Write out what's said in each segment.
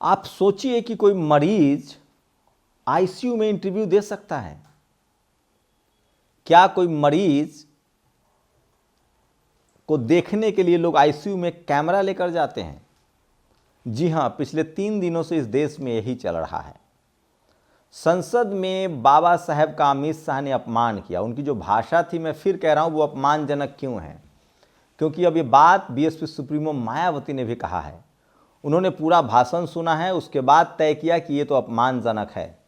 आप सोचिए कि कोई मरीज आईसीयू में इंटरव्यू दे सकता है। क्या कोई मरीज को देखने के लिए लोग आईसीयू में कैमरा लेकर जाते हैं? जी हां, पिछले 3 दिनों से इस देश में यही चल रहा है। संसद में बाबा साहेब का अमित शाह ने अपमान किया। उनकी जो भाषा थी, मैं फिर कह रहा हूं, वो अपमानजनक क्यों है? क्योंकि अब ये बात बीएसपी सुप्रीमो मायावती ने भी कहा है। उन्होंने पूरा भाषण सुना है, उसके बाद तय किया कि ये तो अपमानजनक है।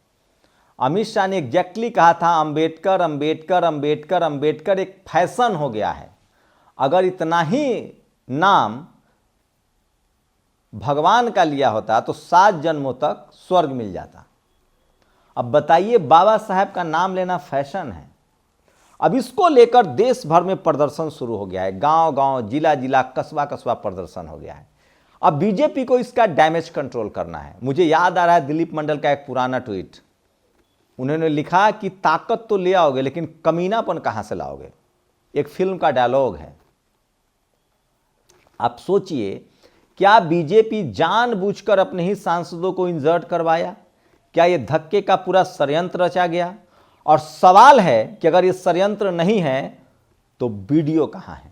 अमित शाह ने एग्जैक्टली कहा था, अंबेडकर अंबेडकर अंबेडकर अंबेडकर एक फैशन हो गया है। अगर इतना ही नाम भगवान का लिया होता तो 7 जन्मों तक स्वर्ग मिल जाता। अब बताइए, बाबा साहेब का नाम लेना फैशन है। अब इसको लेकर देश भर में प्रदर्शन शुरू हो गया है। गांव गांव, जिला जिला, कस्बा कस्बा प्रदर्शन हो गया है। अब बीजेपी को इसका डैमेज कंट्रोल करना है। मुझे याद आ रहा है दिलीप मंडल का एक पुराना ट्वीट। उन्होंने लिखा कि ताकत तो ले आओगे, लेकिन कमीनापन कहां से लाओगे? एक फिल्म का डायलॉग है। आप सोचिए, क्या बीजेपी जानबूझकर अपने ही सांसदों को इंसर्ट करवाया? क्या यह धक्के का पूरा षड्यंत्र रचा गया? और सवाल है कि अगर यह षड्यंत्र नहीं है तो वीडियो कहां है?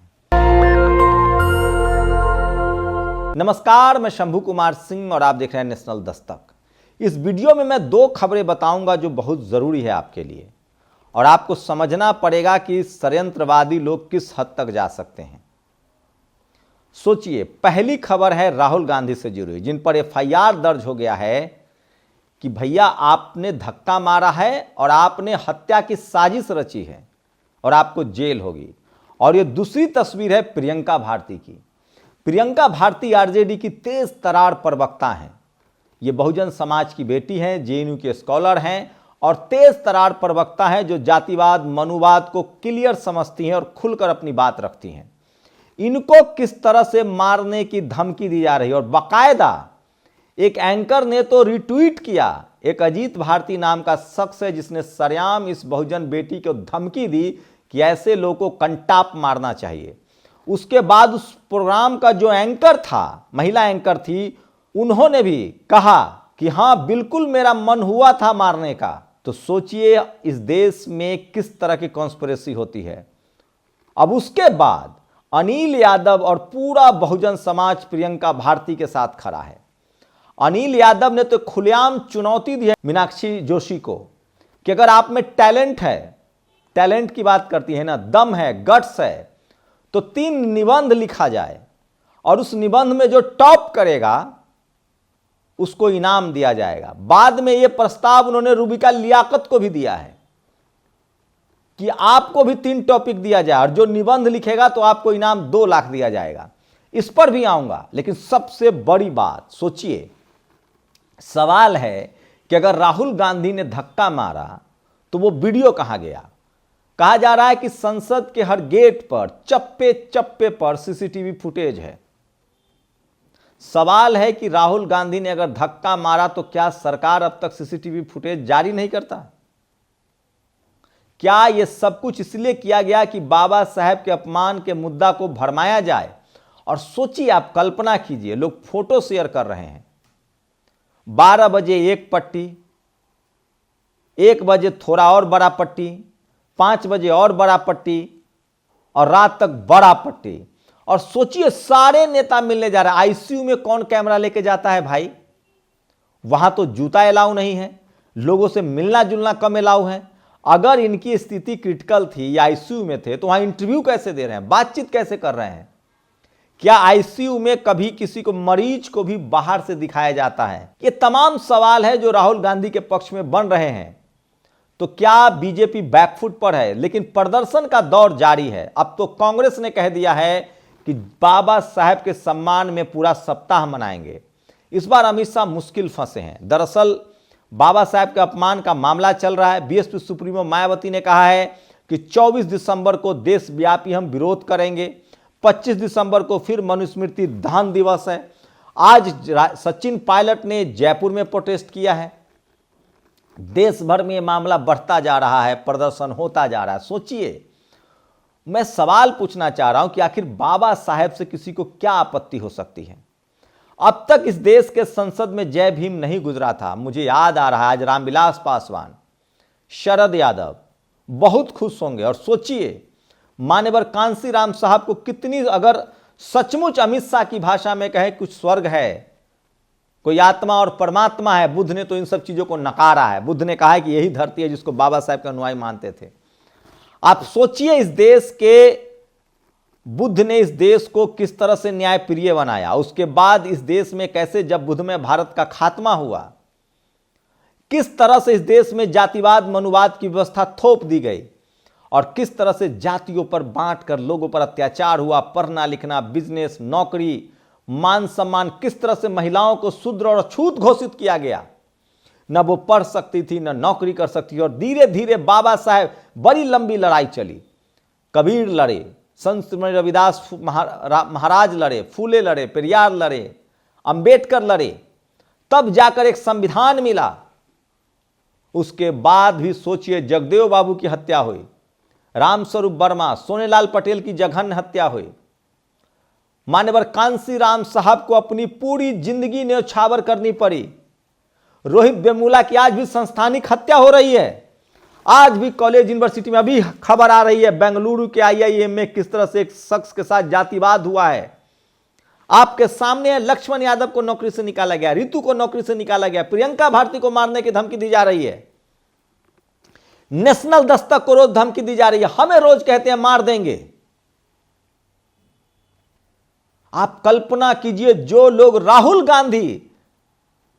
नमस्कार, मैं शंभू कुमार सिंह और आप देख रहे हैं नेशनल दस्तक। इस वीडियो में मैं 2 खबरें बताऊंगा जो बहुत जरूरी है आपके लिए, और आपको समझना पड़ेगा कि षड्यंत्रवादी लोग किस हद तक जा सकते हैं। सोचिए, पहली खबर है राहुल गांधी से जुड़ी, जिन पर एफआईआर दर्ज हो गया है कि भैया आपने धक्का मारा है और आपने हत्या की साजिश रची है और आपको जेल होगी। और ये दूसरी तस्वीर है प्रियंका भारती की। प्रियंका भारती आरजेडी की तेज तरार प्रवक्ता हैं। ये बहुजन समाज की बेटी हैं, जेएनयू के स्कॉलर हैं और तेज तरार प्रवक्ता हैं जो जातिवाद, मनुवाद को क्लियर समझती हैं और खुलकर अपनी बात रखती हैं। इनको किस तरह से मारने की धमकी दी जा रही है, और बाकायदा एक एंकर ने तो रिट्वीट किया। एक अजीत भारती नाम का शख्स है जिसने सरेआम इस बहुजन बेटी को धमकी दी कि ऐसे लोगों को कंटाप मारना चाहिए। उसके बाद उस प्रोग्राम का जो एंकर था, महिला एंकर थी, उन्होंने भी कहा कि हाँ, बिल्कुल मेरा मन हुआ था मारने का। तो सोचिए इस देश में किस तरह की कॉन्स्पिरेसी होती है। अब उसके बाद अनिल यादव और पूरा बहुजन समाज प्रियंका भारती के साथ खड़ा है। अनिल यादव ने तो खुलेआम चुनौती दी है मीनाक्षी जोशी को कि अगर आप में टैलेंट है, टैलेंट की बात करती है ना, दम है, गट्स है, तो 3 निबंध लिखा जाए और उस निबंध में जो टॉप करेगा उसको इनाम दिया जाएगा। बाद में यह प्रस्ताव उन्होंने रूबिका लियाकत को भी दिया है कि आपको भी 3 टॉपिक दिया जाए और जो निबंध लिखेगा तो आपको इनाम 2 लाख दिया जाएगा। इस पर भी आऊंगा, लेकिन सबसे बड़ी बात सोचिए, सवाल है कि अगर राहुल गांधी ने धक्का मारा तो वो वीडियो कहां गया? कहा जा रहा है कि संसद के हर गेट पर, चप्पे चप्पे पर सीसीटीवी फुटेज है। सवाल है कि राहुल गांधी ने अगर धक्का मारा तो क्या सरकार अब तक सीसीटीवी फुटेज जारी नहीं करता? क्या यह सब कुछ इसलिए किया गया कि बाबा साहेब के अपमान के मुद्दा को भरमाया जाए? और सोचिए, आप कल्पना कीजिए, लोग फोटो शेयर कर रहे हैं। 12 बजे एक पट्टी, 1 बजे थोड़ा और बड़ा पट्टी, 5 बजे और बड़ा पट्टी और रात तक बड़ा पट्टी। और सोचिए, सारे नेता मिलने जा रहे हैं। आईसीयू में कौन कैमरा लेके जाता है भाई? वहां तो जूता अलाउ नहीं है, लोगों से मिलना जुलना कम अलाउ है। अगर इनकी स्थिति क्रिटिकल थी या आईसीयू में थे तो वहां इंटरव्यू कैसे दे रहे हैं, बातचीत कैसे कर रहे हैं? क्या आईसीयू में कभी किसी को, मरीज को भी बाहर से दिखाया जाता है? ये तमाम सवाल है जो राहुल गांधी के पक्ष में बन रहे हैं। तो क्या बीजेपी बैकफुट पर है? लेकिन प्रदर्शन का दौर जारी है। अब तो कांग्रेस ने कह दिया है कि बाबा साहेब के सम्मान में पूरा सप्ताह मनाएंगे। इस बार अमित शाह मुश्किल फंसे हैं। दरअसल बाबा साहेब के अपमान का मामला चल रहा है। बीएसपी सुप्रीमो मायावती ने कहा है कि 24 दिसंबर को देशव्यापी हम विरोध करेंगे। 25 दिसंबर को फिर मनुस्मृति दान दिवस है। आज सचिन पायलट ने जयपुर में प्रोटेस्ट किया है। देश भर में यह मामला बढ़ता जा रहा है, प्रदर्शन होता जा रहा है। सोचिए, मैं सवाल पूछना चाह रहा हूं कि आखिर बाबा साहेब से किसी को क्या आपत्ति हो सकती है? अब तक इस देश के संसद में जय भीम नहीं गुजरा था। मुझे याद आ रहा है आज रामविलास पासवान, शरद यादव बहुत खुश होंगे। और सोचिए मान्यवर कांशीराम साहब को कितनी, अगर सचमुच अमित शाह की भाषा में कहे कुछ स्वर्ग है, कोई आत्मा और परमात्मा है, बुद्ध ने तो इन सब चीजों को नकारा है। बुद्ध ने कहा है कि यही धरती है जिसको बाबा साहब के अनुयायी मानते थे। आप सोचिए इस देश के, बुद्ध ने इस देश को किस तरह से न्यायप्रिय बनाया। उसके बाद इस देश में कैसे, जब बुद्ध में भारत का खात्मा हुआ, किस तरह से इस देश में जातिवाद मनुवाद की व्यवस्था थोप दी गई और किस तरह से जातियों पर बांट कर लोगों पर अत्याचार हुआ। पढ़ना लिखना, बिजनेस, नौकरी, मान सम्मान, किस तरह से महिलाओं को शूद्र और अछूत घोषित किया गया। न वो पढ़ सकती थी, न नौकरी कर सकती थी। और धीरे धीरे बाबा साहेब, बड़ी लंबी लड़ाई चली। कबीर लड़े, संत रविदास महाराज लड़े, फूले लड़े, पेरियार लड़े, अंबेडकर लड़े, तब जाकर एक संविधान मिला। उसके बाद भी सोचिए जगदेव बाबू की हत्या हुई, रामस्वरूप वर्मा, सोनेलाल पटेल की जघन्य हत्या हुई। मान्यवर कांशीराम साहब को अपनी पूरी जिंदगी न्यौछावर करनी पड़ी। रोहित वेमुला की आज भी संस्थानिक हत्या हो रही है। आज भी कॉलेज यूनिवर्सिटी में अभी खबर आ रही है, बेंगलुरु के IIM में किस तरह से एक शख्स के साथ जातिवाद हुआ है। आपके सामने लक्ष्मण यादव को नौकरी से निकाला गया, रितु को नौकरी से निकाला गया, प्रियंका भारती को मारने की धमकी दी जा रही है, नेशनल दस्तक को रोज धमकी दी जा रही है, हमें रोज कहते हैं मार देंगे। आप कल्पना कीजिए जो लोग, राहुल गांधी,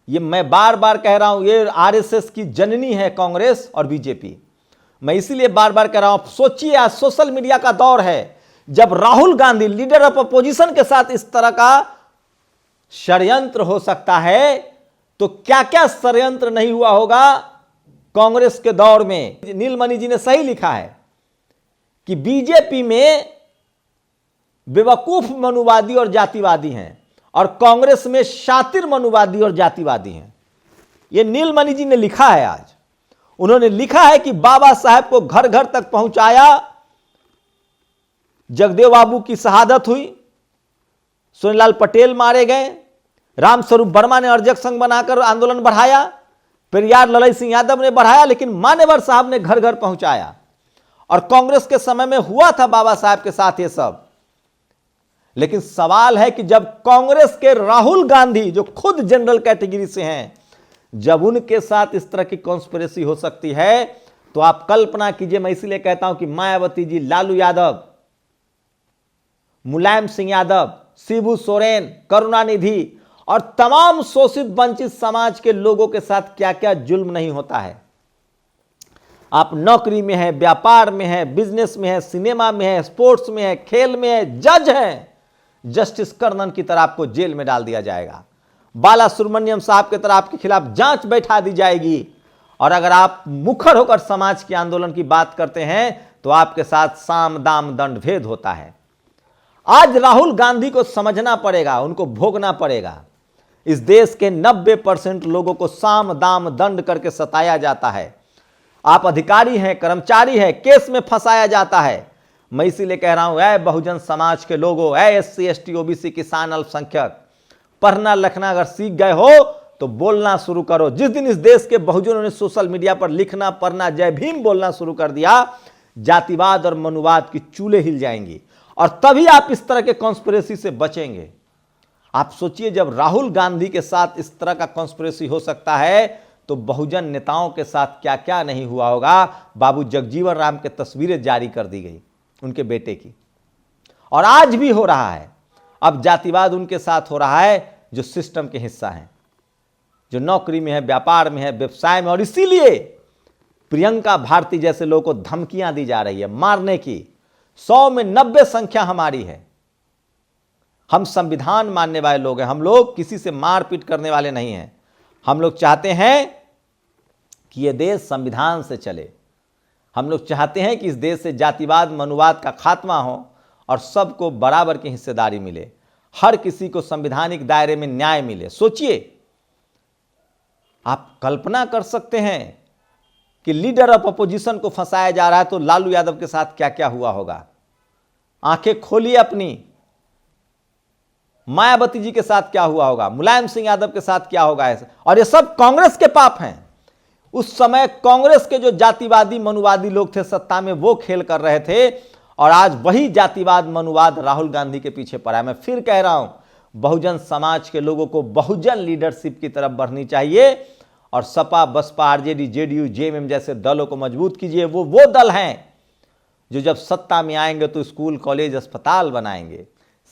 ये मैं बार बार कह रहा हूं, ये RSS की जननी है कांग्रेस और बीजेपी। मैं इसीलिए बार बार कह रहा हूं, सोचिए आज सोशल मीडिया का दौर है, जब Rahul Gandhi leader of opposition के साथ इस तरह का षड्यंत्र हो सकता है, तो क्या क्या षड्यंत्र नहीं हुआ होगा कांग्रेस के दौर में। नीलमणि जी ने सही लिखा है कि बीजेपी में बेवकूफ मनुवादी और जातिवादी हैं और कांग्रेस में शातिर मनुवादी और जातिवादी हैं। यह नीलमणि जी ने लिखा है। आज उन्होंने लिखा है कि बाबा साहब को घर घर तक पहुंचाया, जगदेव बाबू की शहादत हुई, सोनेलाल पटेल मारे गए, रामस्वरूप वर्मा ने अर्जक संघ बनाकर आंदोलन बढ़ाया, पेरियार ललई सिंह यादव ने बढ़ाया, लेकिन मान्यवर साहब ने घर घर पहुंचाया। और कांग्रेस के समय में हुआ था बाबा साहब के साथ ये सब। लेकिन सवाल है कि जब कांग्रेस के राहुल गांधी, जो खुद जनरल कैटेगरी से हैं, जब उनके साथ इस तरह की कॉन्स्पिरेसी हो सकती है, तो आप कल्पना कीजिए। मैं इसलिए कहता हूं कि मायावती जी, लालू यादव, मुलायम सिंह यादव, शिबू सोरेन, करुणानिधि और तमाम शोषित वंचित समाज के लोगों के साथ क्या क्या जुल्म नहीं होता है। आप नौकरी में है, व्यापार में है, बिजनेस में है, सिनेमा में है, स्पोर्ट्स में है, खेल में है, जज है, जस्टिस कर्णन की तरह आपको जेल में डाल दिया जाएगा। बाला सुब्रमण्यम साहब की तरह आपके खिलाफ जांच बैठा दी जाएगी। और अगर आप मुखर होकर समाज के आंदोलन की बात करते हैं तो आपके साथ साम दाम दंड भेद होता है। आज राहुल गांधी को समझना पड़ेगा, उनको भोगना पड़ेगा। इस देश के 90% लोगों को साम दाम दंड करके सताया जाता है। आप अधिकारी हैं, कर्मचारी हैं, केस में फंसाया जाता है। मैं इसीलिए कह रहा हूं, ऐ बहुजन समाज के लोगों, ऐ SC ST OBC किसान अल्पसंख्यक, पढ़ना लिखना अगर सीख गए हो तो बोलना शुरू करो। जिस दिन इस देश के बहुजनों ने सोशल मीडिया पर लिखना, पढ़ना, जय भीम बोलना शुरू कर दिया, जातिवाद और मनुवाद की चूल्हे हिल जाएंगी और तभी आप इस तरह के कॉन्स्पिरेसी से बचेंगे। आप सोचिए जब राहुल गांधी के साथ इस तरह का कॉन्स्पिरेसी हो सकता है तो बहुजन नेताओं के साथ क्या क्या नहीं हुआ होगा। बाबू जगजीवन राम की तस्वीरें जारी कर दी गई उनके बेटे की, और आज भी हो रहा है। अब जातिवाद उनके साथ हो रहा है जो सिस्टम के हिस्सा हैं, जो नौकरी में है, व्यापार में है, व्यवसाय में। और इसीलिए प्रियंका भारती जैसे लोगों को धमकियां दी जा रही है मारने की। 100 में 90 संख्या हमारी है। हम संविधान मानने वाले लोग हैं। हम लोग किसी से मारपीट करने वाले नहीं हैं। हम लोग चाहते हैं कि यह देश संविधान से चले। हम लोग चाहते हैं कि इस देश से जातिवाद मनुवाद का खात्मा हो और सबको बराबर की हिस्सेदारी मिले, हर किसी को संवैधानिक दायरे में न्याय मिले। सोचिए, आप कल्पना कर सकते हैं कि लीडर ऑफ अपोजिशन को फंसाया जा रहा है तो लालू यादव के साथ क्या क्या हुआ होगा। आंखें खोलिए अपनी। मायावती जी के साथ क्या हुआ होगा, मुलायम सिंह यादव के साथ क्या होगा ऐसा, और ये सब कांग्रेस के पाप हैं। उस समय कांग्रेस के जो जातिवादी मनुवादी लोग थे सत्ता में, वो खेल कर रहे थे, और आज वही जातिवाद मनुवाद राहुल गांधी के पीछे पड़ा है। मैं फिर कह रहा हूं, बहुजन समाज के लोगों को बहुजन लीडरशिप की तरफ बढ़नी चाहिए, और Sapa Basapa RJD JDU JMM जैसे दलों को मजबूत कीजिए। वो दल हैं जो जब सत्ता में आएंगे तो स्कूल कॉलेज अस्पताल बनाएंगे,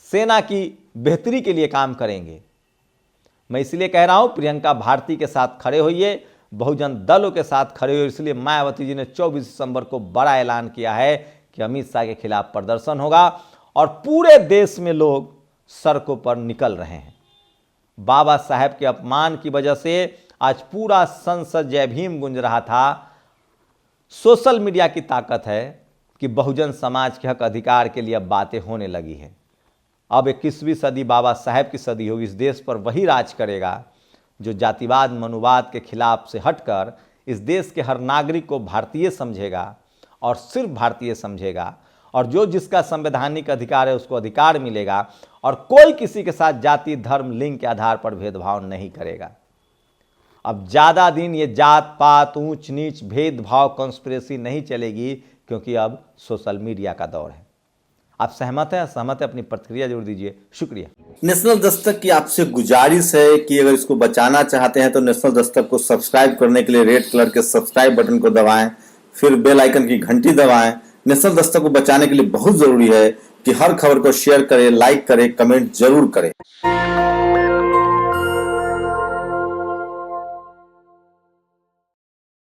सेना की बेहतरी के लिए काम करेंगे। मैं इसलिए कह रहा हूं, प्रियंका भारती के साथ खड़े होइए, बहुजन दलों के साथ खड़े हुए। इसलिए मायावती जी ने 24 दिसंबर को बड़ा ऐलान किया है कि अमित शाह के खिलाफ प्रदर्शन होगा, और पूरे देश में लोग सड़कों पर निकल रहे हैं। बाबा साहेब के अपमान की वजह से आज पूरा संसद जय भीम गूंज रहा था। सोशल मीडिया की ताकत है कि बहुजन समाज के हक अधिकार के लिए अब बातें होने लगी हैं। अब 21वीं सदी बाबा साहेब की सदी होगी। इस देश पर वही राज करेगा जो जातिवाद मनुवाद के खिलाफ से हटकर इस देश के हर नागरिक को भारतीय समझेगा, और सिर्फ भारतीय समझेगा, और जो जिसका संवैधानिक अधिकार है उसको अधिकार मिलेगा, और कोई किसी के साथ जाति धर्म लिंग के आधार पर भेदभाव नहीं करेगा। अब ज़्यादा दिन ये जात पात ऊंच नीच भेदभाव कॉन्स्पिरेसी नहीं चलेगी, क्योंकि अब सोशल मीडिया का दौर है। आप सहमत हैं? सहमत है? अपनी प्रतिक्रिया जरूर दीजिए। शुक्रिया। नेशनल दस्तक की आपसे गुजारिश है कि अगर इसको बचाना चाहते हैं तो नेशनल दस्तक को सब्सक्राइब करने के लिए रेड कलर के सब्सक्राइब बटन को दबाएं, फिर बेल आइकन की घंटी दबाएं। नेशनल दस्तक को बचाने के लिए बहुत जरूरी है कि हर खबर को शेयर करें, लाइक करें, कमेंट जरूर करें।